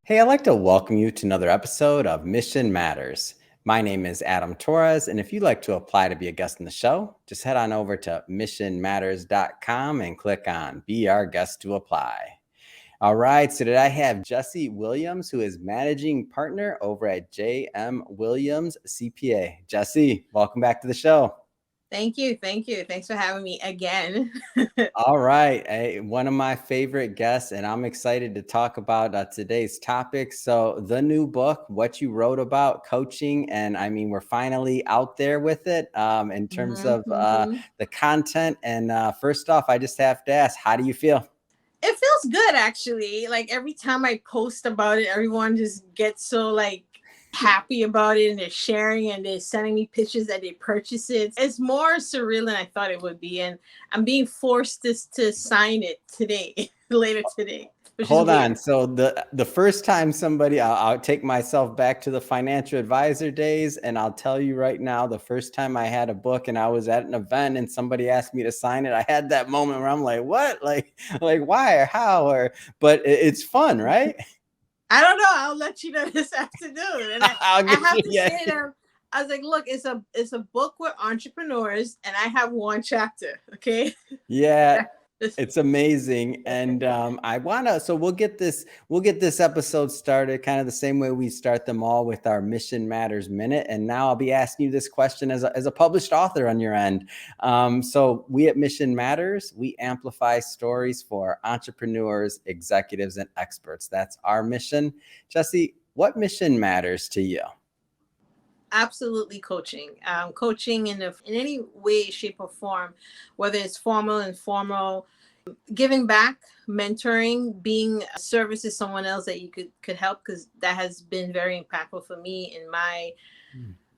Hey, I'd like to welcome you to another episode of Mission Matters. My name is Adam Torres, and if you'd like to apply to be a guest in the show, just head on over to missionmatters.com and click on Be Our Guest to Apply. All right, so today I have Jessie Williams, who is managing partner over at jmWilliams CPA. Jessie, welcome back to the show. Thank you. Thank you. Thanks for having me again. All right. One of my favorite guests, and I'm excited to talk about today's topic. So, the new book, what you wrote about coaching, and I mean, we're finally out there with it in terms of the content. And first off, I just have to ask, how do you feel? It feels good, actually. Like every time I post about it, everyone just gets so happy about it, and they're sharing and they're sending me pictures that they purchase it. It's more surreal than I thought it would be. And I'm being forced to sign it today, later today. Hold on. So the first time somebody, I'll take myself back to the financial advisor days, and I'll tell you right now, the first time I had a book and I was at an event and somebody asked me to sign it, I had that moment where I'm like, what? Like why or how? But it's fun, right? I don't know. I'll let you know this afternoon. And I have to say that I was like, look, it's a book with entrepreneurs, and I have one chapter. Okay. Yeah. It's amazing. And so we'll get this episode started kind of the same way we start them all, with our Mission Matters Minute. And now I'll be asking you this question as a published author on your end. So we at Mission Matters, we amplify stories for entrepreneurs, executives, and experts. That's our mission. Jessie, what mission matters to you? Absolutely coaching. Coaching in any way, shape, or form, whether it's formal, informal, giving back, mentoring, being a service to someone else that you could help, because that has been very impactful for me in my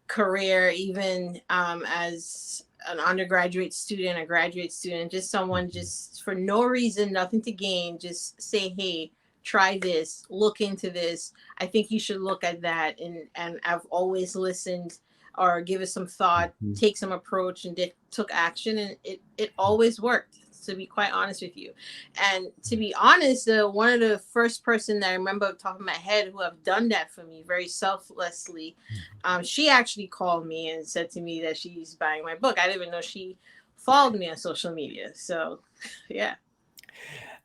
career, even as an undergraduate student, a graduate student, just someone just for no reason, nothing to gain, just say, hey, try this, look into this. I think you should look at that. And I've always listened or give it some thought, take some approach, and took action. And it always worked, to be quite honest with you. And to be honest, one of the first person that I remember off the top of my head who have done that for me very selflessly, she actually called me and said to me that she's buying my book. I didn't even know she followed me on social media. So yeah.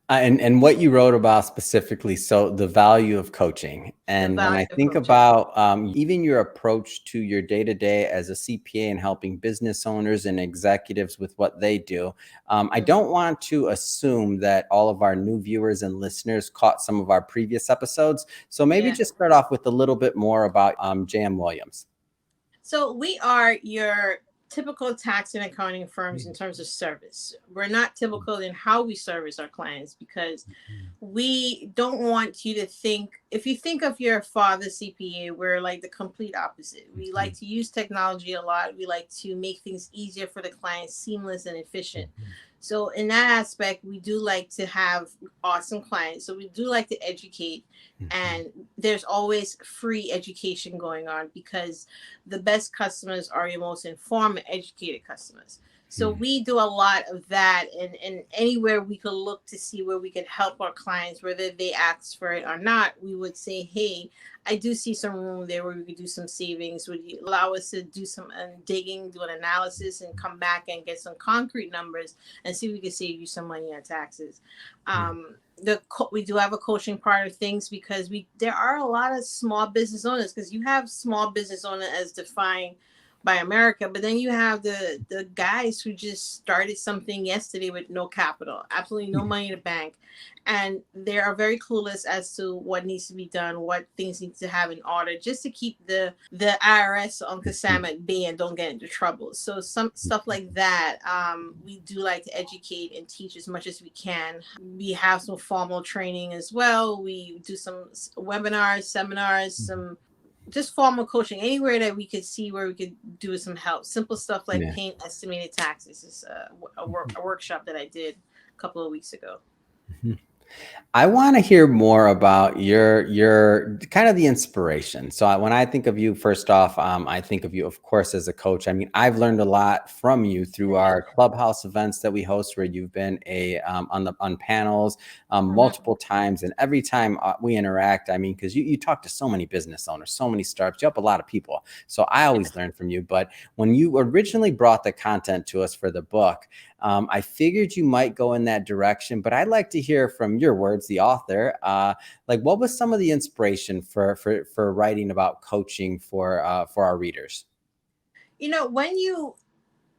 And what you wrote about specifically, so the value of coaching. And when I think about even your approach to your day-to-day as a CPA and helping business owners and executives with what they do, I don't want to assume that all of our new viewers and listeners caught some of our previous episodes. So maybe just start off with a little bit more about jmWilliams. So we are your typical tax and accounting firms in terms of service. We're not typical in how we service our clients, because we don't want you to think, if you think of your father CPA, we're like the complete opposite. We like to use technology a lot. We like to make things easier for the client, seamless and efficient. So in that aspect, we do like to have awesome clients. So we do like to educate, and there's always free education going on, because the best customers are your most informed and educated customers. So we do a lot of that, and anywhere we could look to see where we could help our clients, whether they ask for it or not, we would say, hey, I do see some room there where we could do some savings. Would you allow us to do some digging, do an analysis, and come back and get some concrete numbers and see if we could save you some money on taxes? We do have a coaching part of things, because there are a lot of small business owners, because you have small business owner as defined by America, but then you have the guys who just started something yesterday with no capital, absolutely no money in the bank, and they are very clueless as to what needs to be done, what things need to have in order, just to keep the IRS, Uncle Sam, at bay and don't get into trouble. So some stuff like that, we do like to educate and teach as much as we can. We have some formal training as well. We do some webinars, seminars, some just formal coaching, anywhere that we could see where we could do with some help. Simple stuff like paying estimated taxes is a workshop that I did a couple of weeks ago. I want to hear more about your kind of the inspiration. So when I think of you, first off, I think of you, of course, as a coach. I mean, I've learned a lot from you through our clubhouse events that we host, where you've been on panels multiple times, and every time we interact, I mean, because you talk to so many business owners, so many startups, you help a lot of people. So I always learn from you. But when you originally brought the content to us for the book, I figured you might go in that direction, but I'd like to hear from your words, the author. Like, what was some of the inspiration for writing about coaching for our readers? When you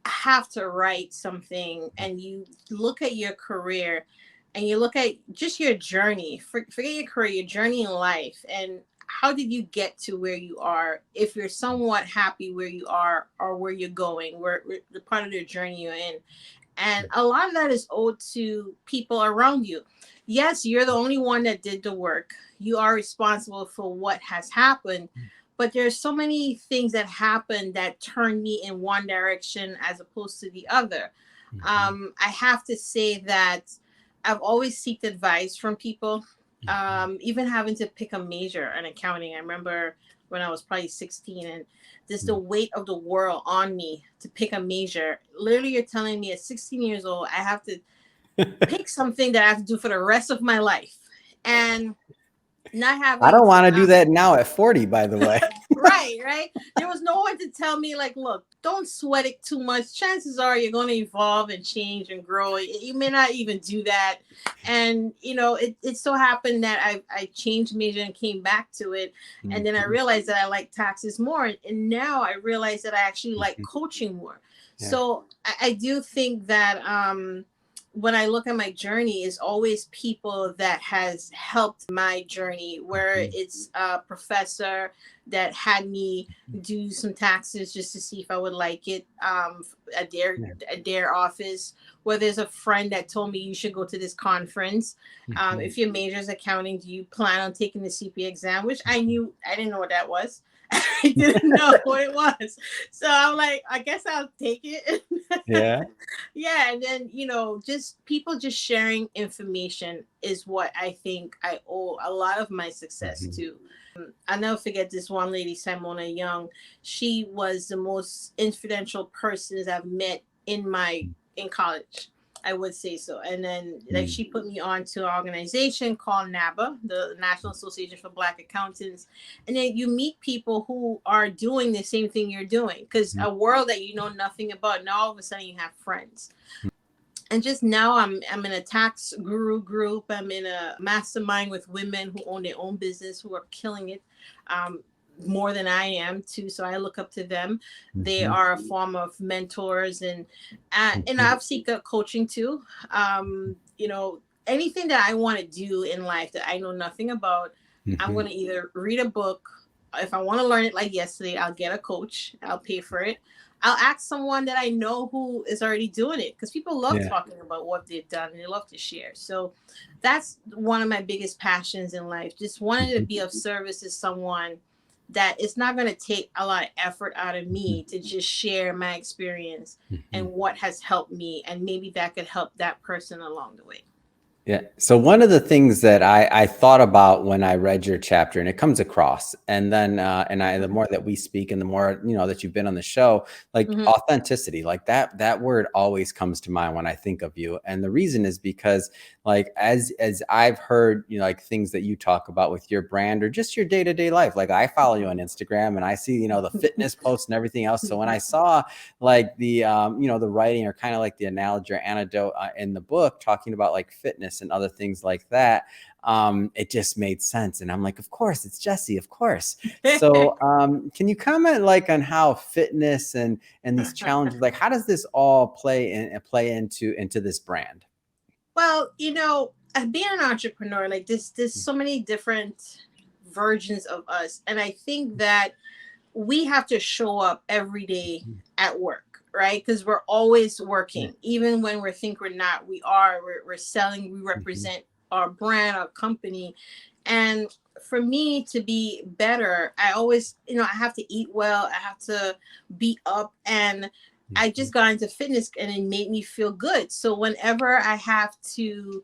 have to write something and you look at your career and you look at just your journey, forget your career, your journey in life, and how did you get to where you are? If you're somewhat happy where you are or where you're going, where the part of your journey you're in. And a lot of that is owed to people around you. Yes, you're the only one that did the work. You are responsible for what has happened. But there's so many things that happen that turn me in one direction as opposed to the other. I have to say that I've always sought advice from people, even having to pick a major in accounting. I remember when I was probably 16 and this the weight of the world on me to pick a major. Literally, you're telling me at 16 years old, I have to pick something that I have to do for the rest of my life. And not I having don't want to do that now at 40, by the way. right. There was no one to tell me, like, look, don't sweat it too much. Chances are you're going to evolve and change and grow. You may not even do that. And, it so happened that I changed major and came back to it. And then I realized that I like taxes more. And now I realize that I actually like coaching more. Yeah. So I do think that when I look at my journey, is always people that has helped my journey, where it's a professor that had me do some taxes just to see if I would like it at their office, where there's a friend that told me you should go to this conference. If your major is accounting, do you plan on taking the CPA exam? Which I didn't know what that was. I didn't know what it was. So I'm like, I guess I'll take it. Yeah. Yeah. And then, just people just sharing information is what I think I owe a lot of my success to. I'll never forget this one lady, Simona Young. She was the most influential person I've met in college. I would say so. And then she put me on to an organization called NABA, the National Association for Black Accountants. And then you meet people who are doing the same thing you're doing, because a world that you know nothing about, now all of a sudden you have friends. And just now I'm in a tax guru group. I'm in a mastermind with women who own their own business, who are killing it. More than I am too, so I look up to them. They are a form of mentors, and I've seeked coaching too. Anything that I want to do in life that I know nothing about, I'm going to either read a book. If I want to learn it like yesterday, I'll get a coach. I'll pay for it. I'll ask someone that I know who is already doing it, because people love talking about what they've done and they love to share. So that's one of my biggest passions in life. Just wanting to be of service to someone that it's not going to take a lot of effort out of me to just share my experience and what has helped me. And maybe that could help that person along the way. Yeah. So one of the things that I thought about when I read your chapter, and it comes across, and then the more that we speak and the more, that you've been on the show, like authenticity, like that word always comes to mind when I think of you. And the reason is because, like, as I've heard, like things that you talk about with your brand or just your day-to-day life, like I follow you on Instagram and I see, the fitness posts and everything else. So when I saw like the, the writing, or kind of like the analogy or anecdote in the book talking about like fitness and other things like that, it just made sense. And I'm like, of course, it's Jessie, of course. So can you comment like on how fitness and these challenges, like how does this all play into this brand? Well, being an entrepreneur, like there's so many different versions of us. And I think that we have to show up every day at work, right? Because we're always working. Even when we think we're not, we're selling, we represent our brand, our company. And for me to be better, I always, I have to eat well. I have to be up, and I just got into fitness and it made me feel good. So whenever I have to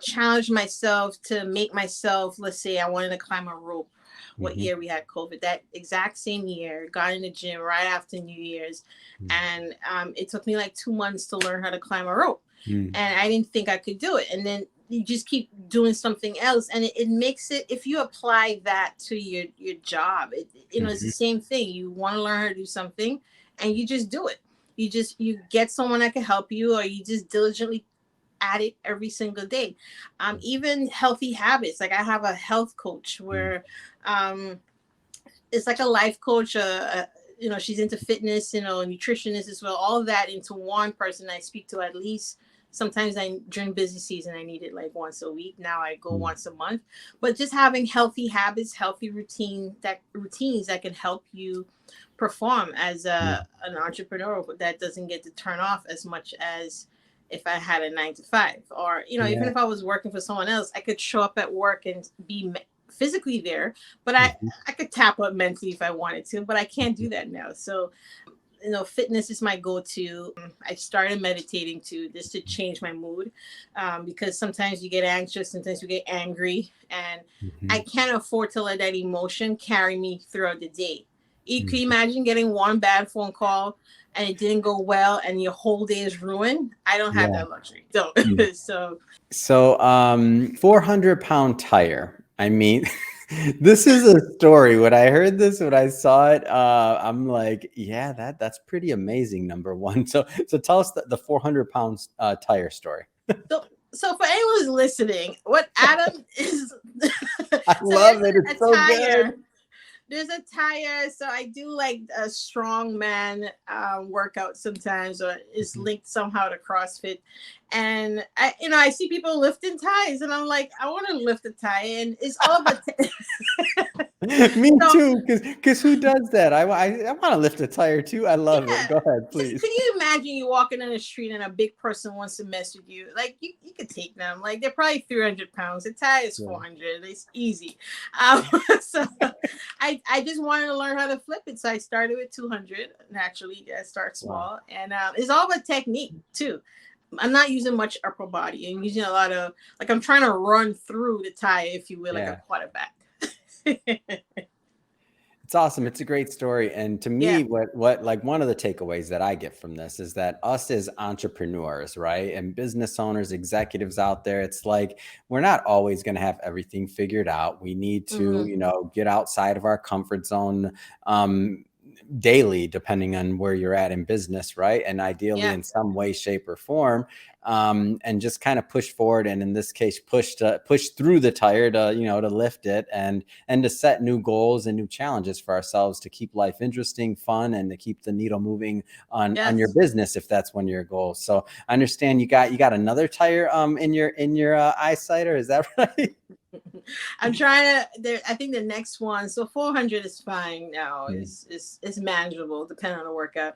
challenge myself to make myself, let's say I wanted to climb a rope. What year we had COVID? That exact same year, got in the gym right after New Year's. And it took me like 2 months to learn how to climb a rope. And I didn't think I could do it. And then you just keep doing something else. And it makes it, if you apply that to your job, it's the same thing. You want to learn how to do something and you just do it. You get someone that can help you, or you just diligently at it every single day. Even healthy habits. Like I have a health coach where it's like a life coach, she's into fitness, nutritionist as well, all of that into one person I speak to at least. Sometimes during busy season, I need it like once a week. Now I go once a month. But just having healthy habits, healthy routines that can help you perform as an entrepreneur that doesn't get to turn off as much as if I had a 9 to 5, or, even if I was working for someone else, I could show up at work and be physically there, but I could tap out mentally if I wanted to, but I can't do that now. So, fitness is my go-to. I started meditating too, just to change my mood, because sometimes you get anxious, sometimes you get angry, and I can't afford to let that emotion carry me throughout the day. Can you imagine getting one bad phone call and it didn't go well and your whole day is ruined? I don't have that luxury. So 400-pound tire. I mean, this is a story. When I heard this, when I saw it, I'm like, yeah, that's pretty amazing. Number one. So tell us the 400-pound tire story. So for anyone who's listening, what Adam is, I love it. It's so good. There's a tire. So I do like a strong man workout sometimes, or it's linked somehow to CrossFit. And I see people lifting tires, and I'm like, I want to lift a tire, and it's all about. Me too, because who does that? I want to lift a tire too. I love it. Go ahead, please. Can you imagine you walking in the street and a big person wants to mess with you? Like you could take them. Like they're probably 300 pounds. The tire is 400. It's easy. So I just wanted to learn how to flip it, so I started with 200. Naturally, I start small, and it's all about technique too. I'm not using much upper body. I'm using a lot of, like, I'm trying to run through the tire, if you will, like a quarterback. It's awesome. It's a great story. And to me, what like one of the takeaways that I get from this is that us as entrepreneurs, right, and business owners, executives out there, it's like we're not always going to have everything figured out. We need to, get outside of our comfort zone daily, depending on where you're at in business, right? And ideally in some way, shape, or form, and just kind of push forward. And in this case, push through the tire to, to lift it and to set new goals and new challenges for ourselves to keep life interesting, fun, and to keep the needle moving on your business, if that's one of your goals. So I understand you got another tire in your eyesight, or is that right? I'm trying to. I think the next one. So 400 is fine now. It's manageable depending on the workout.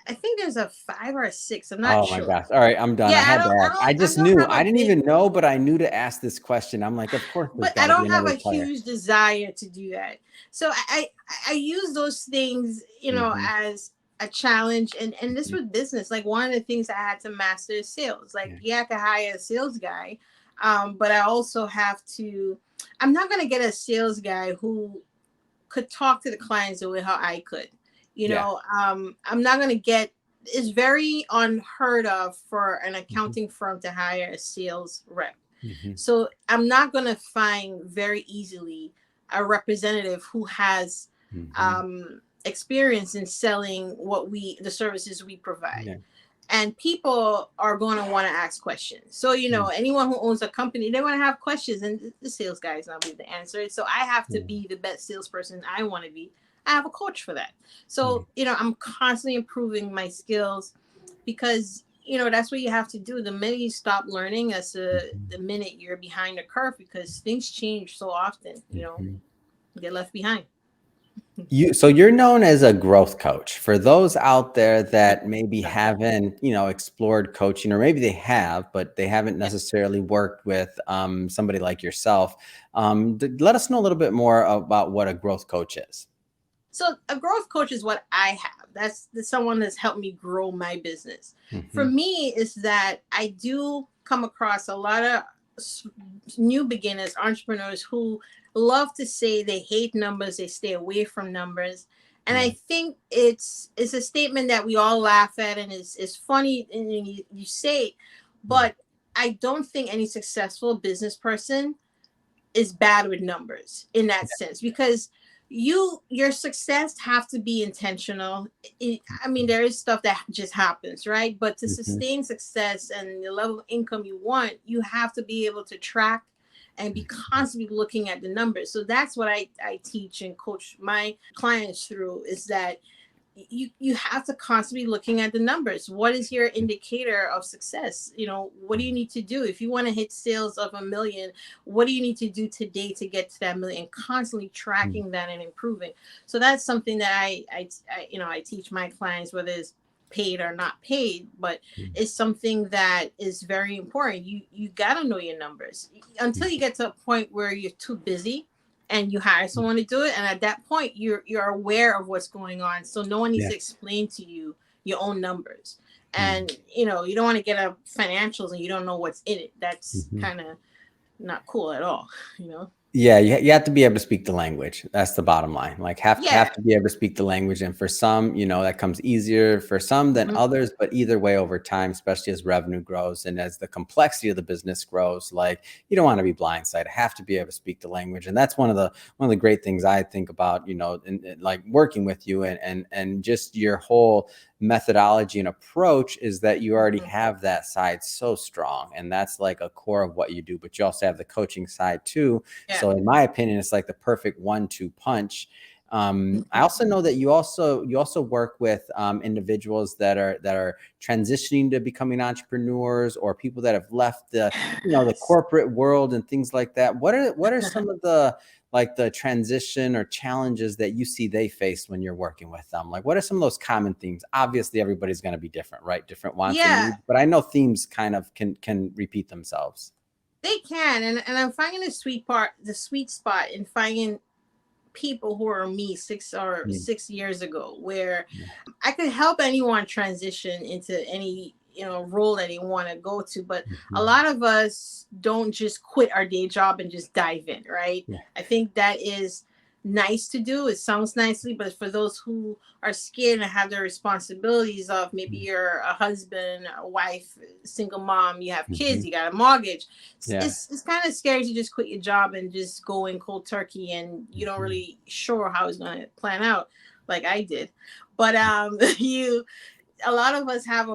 I think there's a 5 or a 6. I'm not sure. Oh my gosh! All right, I'm done. Yeah, I had to ask. I just knew. I didn't even know, but I knew to ask this question. I'm like, of course. But I don't have a huge desire to do that. So I use those things, as a challenge, and this was business. Like one of the things I had to master is sales. Like I could hire a sales guy, but I also have to. I'm not going to get a sales guy who could talk to the clients the way how I could. I'm not going to get. It's very unheard of for an accounting firm to hire a sales rep. So I'm not going to find very easily a representative who has experience in selling the services we provide. And people are going to want to ask questions. So, anyone who owns a company, they want to have questions, and the sales guy is not going to answer it. So I have to be the best salesperson I want to be. I have a coach for that. So, I'm constantly improving my skills because, that's what you have to do. The minute you stop learning, that's the minute you're behind the curve, because things change so often, you get left behind. So you're known as a growth coach. For those out there that maybe haven't, explored coaching, or maybe they have, but they haven't necessarily worked with somebody like yourself, let us know a little bit more about what a growth coach is. So a growth coach is what I have. That's someone that's helped me grow my business. For me, is that I do come across a lot of s- new beginners, entrepreneurs who love to say they hate numbers, they stay away from numbers. And I Yeah. think it's a statement that we all laugh at, and it's funny, and you say it, Yeah. but I don't think any successful business person is bad with numbers in that sense, because your success have to be intentional. I mean, there is stuff that just happens, right? But to Mhm. sustain success and the level of income you want, you have to be able to track and be constantly looking at the numbers. So that's what I teach and coach my clients through, is that you have to constantly be looking at the numbers. What is your indicator of success? What do you need to do if you want to hit sales of 1 million? What do you need to do today to get to that million? Constantly tracking that and improving. So that's something that I teach my clients, whether it's paid or not paid, but it's something that is very important. You got to know your numbers until you get to a point where you're too busy and you hire someone to do it, and at that point you're aware of what's going on, so no one needs Yeah. to explain to you your own numbers. Mm. And you don't want to get a financials and you don't know what's in it. That's Mhm. kind of not cool at all, you know. Yeah, you have to be able to speak the language. That's the bottom line. Like have Yeah. to be able to speak the language. And for some, that comes easier for some than Mhm. others. But either way, over time, especially as revenue grows and as the complexity of the business grows, like you don't want to be blindsided. Have to be able to speak the language. And that's one of the great things I think about, in like working with you and just your whole methodology and approach is that you already Mhm. have that side so strong. And that's like a core of what you do. But you also have the coaching side too. Yeah. So in my opinion, it's like the perfect 1-2 punch. I Mhm. also know that you also work with individuals that are transitioning to becoming entrepreneurs, or people that have left the Yes. corporate world and things like that. What are some of the transition or challenges that you see they face when you're working with them? Like, what are some of those common themes? Obviously, everybody's going to be different, right? Different wants and Yeah, needs, but I know themes kind of can repeat themselves. they can, and I'm finding the sweet spot in finding people who are me 6 years ago, where Yeah. I could help anyone transition into any role that they want to go to. But a Mhm. lot of us don't just quit our day job and just dive in, right? Yeah. I think that is nice to do. It sounds nicely, but for those who are scared and have their responsibilities of, maybe you're a husband, a wife, single mom, you have kids, Mhm. you got a mortgage. it's, Yeah. it's, it's kind of scary to just quit your job and just go in cold turkey, and you don't Mhm. really sure how it's going to plan out, like I did. But you a lot of us have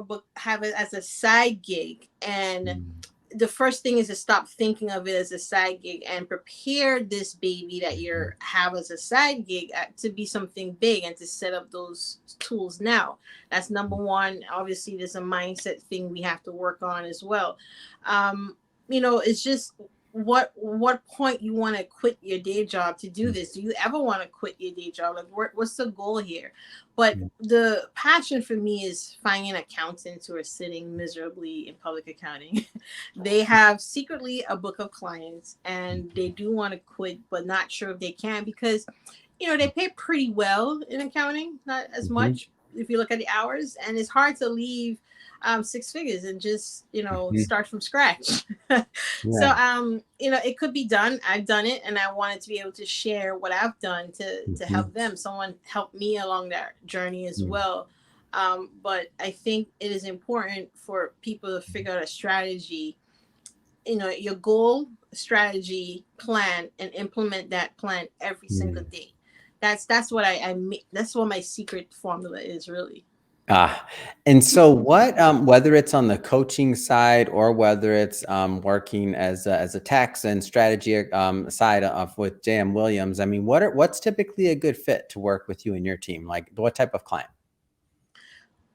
it as a side gig, and Mm. the first thing is to stop thinking of it as a side gig and prepare this baby that you Mhm. have as a side gig to be something big, and to set up those tools now. That's number one. Obviously, there's a mindset thing we have to work on as well. It's just what point you want to quit your day job to do this. Do you ever want to quit your day job? Like, what's the goal here? But Yeah. the passion for me is finding accountants who are sitting miserably in public accounting. They have secretly a book of clients, and they do want to quit, but not sure if they can, because they pay pretty well in accounting, not as Mhm. much if you look at the hours, and it's hard to leave 6 figures and just Mhm. start from scratch. So Yeah. it could be done. I've done it, and I wanted to be able to share what I've done to Mhm. help them. Someone helped me along that journey as Mm. well. But I think it is important for people to figure out a strategy, your goal, strategy, plan, and implement that plan every single Mm. day. That's what that's what my secret formula is, really. Ah, and so what, whether it's on the coaching side or whether it's working as a tax and strategy side of with jmWilliams, I mean, what's typically a good fit to work with you and your team? Like, what type of client?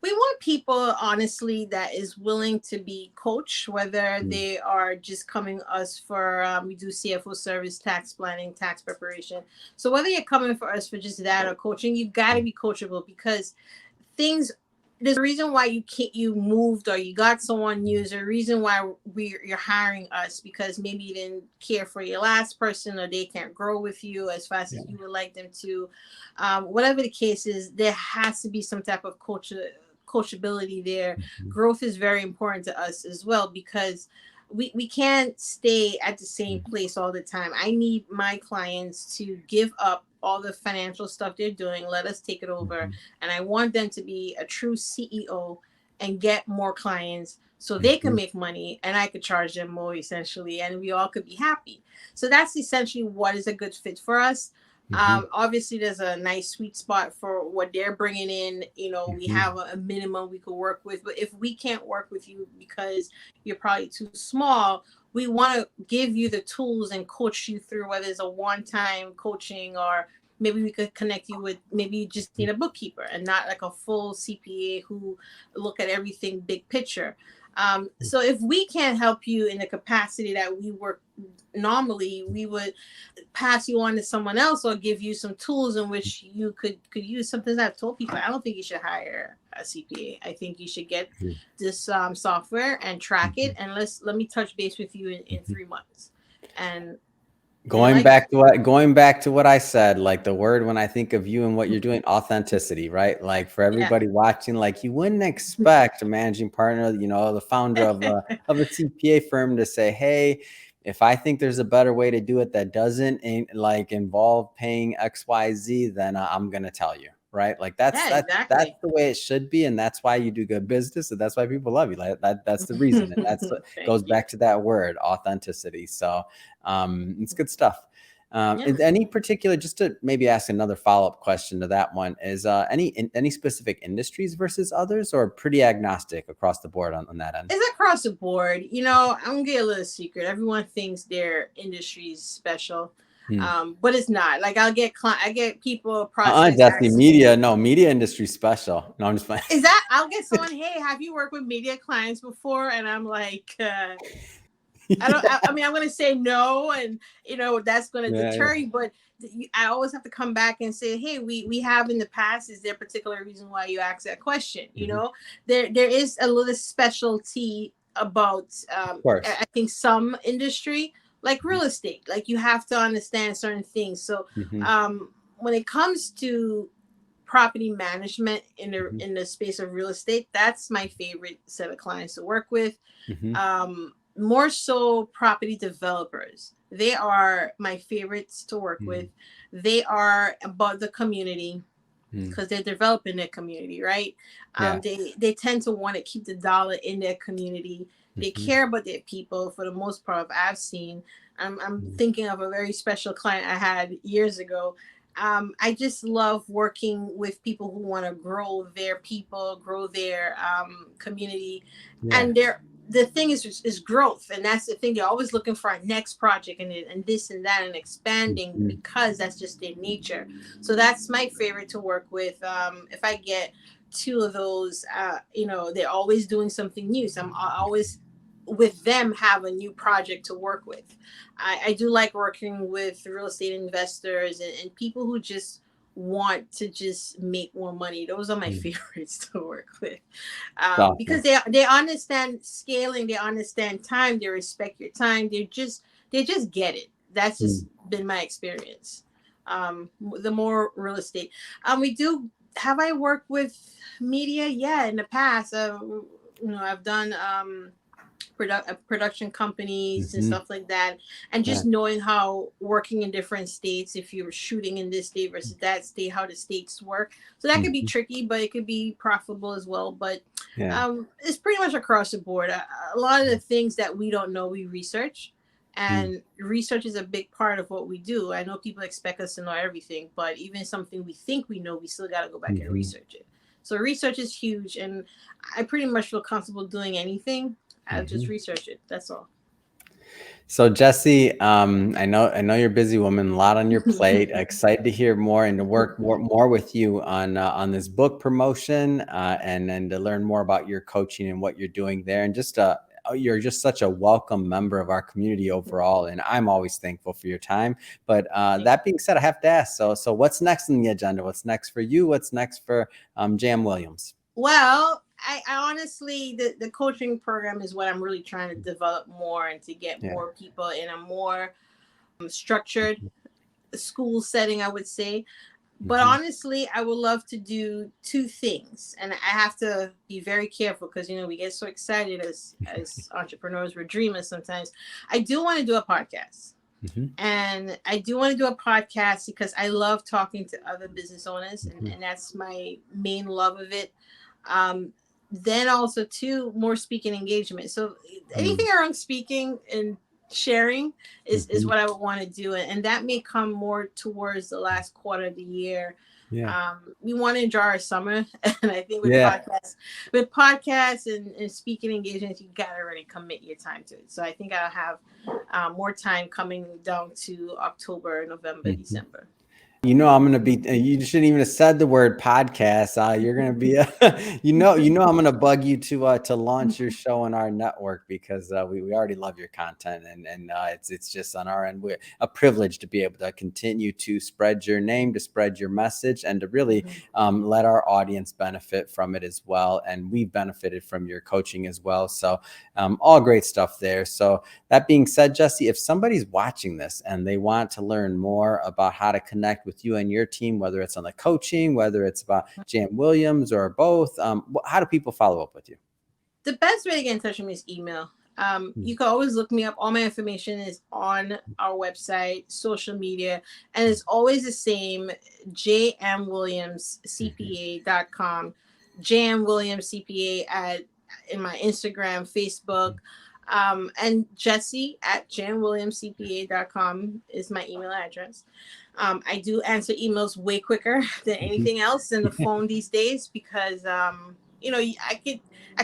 We want people, honestly, that is willing to be coached, whether Mm. they are just coming us for we do CFO service, tax planning, tax preparation. So whether you're coming for us for just that or coaching, you got to be coachable, because things there's a reason why you moved or you got someone new. There's a reason why you're hiring us, because maybe you didn't care for your last person, or they can't grow with you as fast Yeah. as you would like them to. Whatever the case is, there has to be some type of coachability there. Mhm. Growth is very important to us as well, because we can't stay at the same place all the time. I need my clients to give up all the financial stuff they're doing, let us take it over, and I want them to be a true CEO and get more clients so they can make money and I could charge them more, essentially, and we all could be happy. So that's essentially what is a good fit for us. Obviously there's a nice sweet spot for what they're bringing in. We have a minimum we could work with, but if we can't work with you because you're probably too small, we want to give you the tools and coach you through, whether it's a one-time coaching, or maybe we could connect you with, maybe you just need a bookkeeper and not like a full CPA who look at everything big picture. So if we can't help you in the capacity that we work normally, we would pass you on to someone else or give you some tools in which you could use. Something I've told people, I don't think you should hire a CPA. I think you should get this software and track it, and let me touch base with you in 3 months. And going back to what I said, like the word when I think of you and what you're doing, authenticity, right? Like for everybody watching, like you wouldn't expect a managing partner, the founder of a CPA firm to say, hey, if I think there's a better way to do it that doesn't involve paying XYZ, then I'm going to tell you. Right. Like that's the way it should be. And that's why you do good business. And that's why people love you. Like that's the reason. And that's what goes back to that word, authenticity. So it's good stuff. Any particular, just to maybe ask another follow-up question to that one, is any specific industries versus others, or pretty agnostic across the board on that end? It's across the board. I'm gonna get a little secret. Everyone thinks their industry is special. But it's not. Like I get people Definitely media industry special. No, I'm just playing. Is that I'll get someone, hey, have you worked with media clients before? And I'm like, I mean, I'm going to say no, and that's going to deter you. But I always have to come back and say, hey, we have in the past. Is there a particular reason why you asked that question? There is a little specialty about I think some industry, like real estate. Like you have to understand certain things. So when it comes to property management in the space of real estate, that's my favorite set of clients to work with. More so property developers. They are my favorites to work with. They are about the community because they're developing their community, right? They tend to want to keep the dollar in their community. They care about their people for the most part. I've seen. I'm thinking of a very special client I had years ago. I just love working with people who want to grow their people, grow their community, and the thing is growth, and that's the thing. They're always looking for our next project and this and that and expanding because that's just their nature. So that's my favorite to work with. If I get two of those, they're always doing something new. So I'm always with them have a new project to work with. I do like working with real estate investors and people who just want to just make more money. Those are my favorites to work with because they understand scaling, they understand time, they respect your time, they just get it. That's just been my experience. The more real estate have I worked with media? Yeah, in the past. I've done production companies and stuff like that, and just knowing how working in different states, if you're shooting in this state versus that state, how the states work. So that could be tricky, but it could be profitable as well. But it's pretty much across the board. A lot of the things that we don't know, we research, and research is a big part of what we do. I know people expect us to know everything, but even something we think we know, we still got to go back and research it. So research is huge, and I pretty much feel comfortable doing anything. I'll just research it. That's all. So Jessie, I know you're a busy woman, a lot on your plate. Excited to hear more and to work more with you on this book promotion, and to learn more about your coaching and what you're doing there. And just you're just such a welcome member of our community overall, and I'm always thankful for your time. But that being said, I have to ask. So what's next on the agenda? What's next for you? What's next for jmWilliams? Well, I honestly, the coaching program is what I'm really trying to develop more and to get more people in a more structured school setting, I would say. But honestly, I would love to do two things, and I have to be very careful because we get so excited as entrepreneurs, we're dreamers sometimes. I do want to do a podcast, and I do want to do a podcast because I love talking to other business owners, and that's my main love of it. Then also too, more speaking engagement. So anything around speaking and sharing is what I would want to do, and that may come more towards the last quarter of the year. We want to enjoy our summer, and I think with podcasts and speaking engagements, you gotta really commit your time to it. So I think I'll have more time coming down to October, November, December. I'm going to be, you shouldn't even have said the word podcast. You're going to be, I'm going to bug you to launch your show on our network because we already love your content, and it's just on our end. We're a privilege to be able to continue to spread your name, to spread your message, and to really let our audience benefit from it as well. And we've benefited from your coaching as well. So all great stuff there. So that being said, Jessie, if somebody's watching this and they want to learn more about how to connect with you and your team, whether it's on the coaching, whether it's about jmWilliams or both, how do people follow up with you? The best way to get in touch with me is email. You can always look me up. All my information is on our website, social media, and it's always the same, jmWilliamsCPA.com, jmWilliamsCPA in my Instagram, Facebook, and Jessie at jmWilliamsCPA.com is my email address. I do answer emails way quicker than anything else in the phone these days because, I could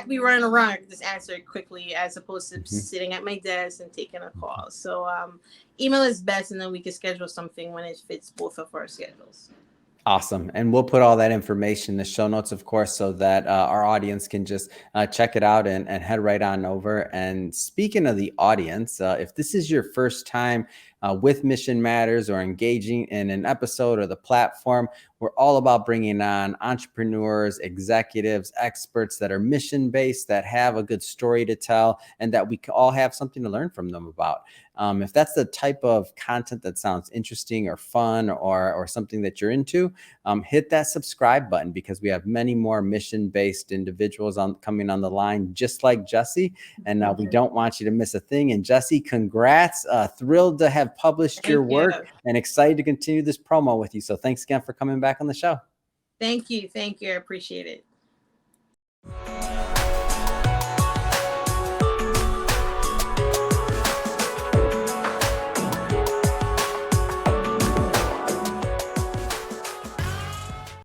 be running around. I could just answer it quickly as opposed to sitting at my desk and taking a call. So email is best, and then we can schedule something when it fits both of our schedules. Awesome. And we'll put all that information in the show notes, of course, so that our audience can just check it out and head right on over. And speaking of the audience, if this is your first time with Mission Matters or engaging in an episode or the platform, we're all about bringing on entrepreneurs, executives, experts that are mission-based, that have a good story to tell, and that we all have something to learn from them about. If that's the type of content that sounds interesting or fun or something that you're into, hit that subscribe button because we have many more mission-based individuals coming on the line, just like Jessie. And we don't want you to miss a thing. And Jessie, congrats. Thrilled to have published your work and excited to continue this promo with you. So thanks again for coming back on the show. Thank you. I appreciate it.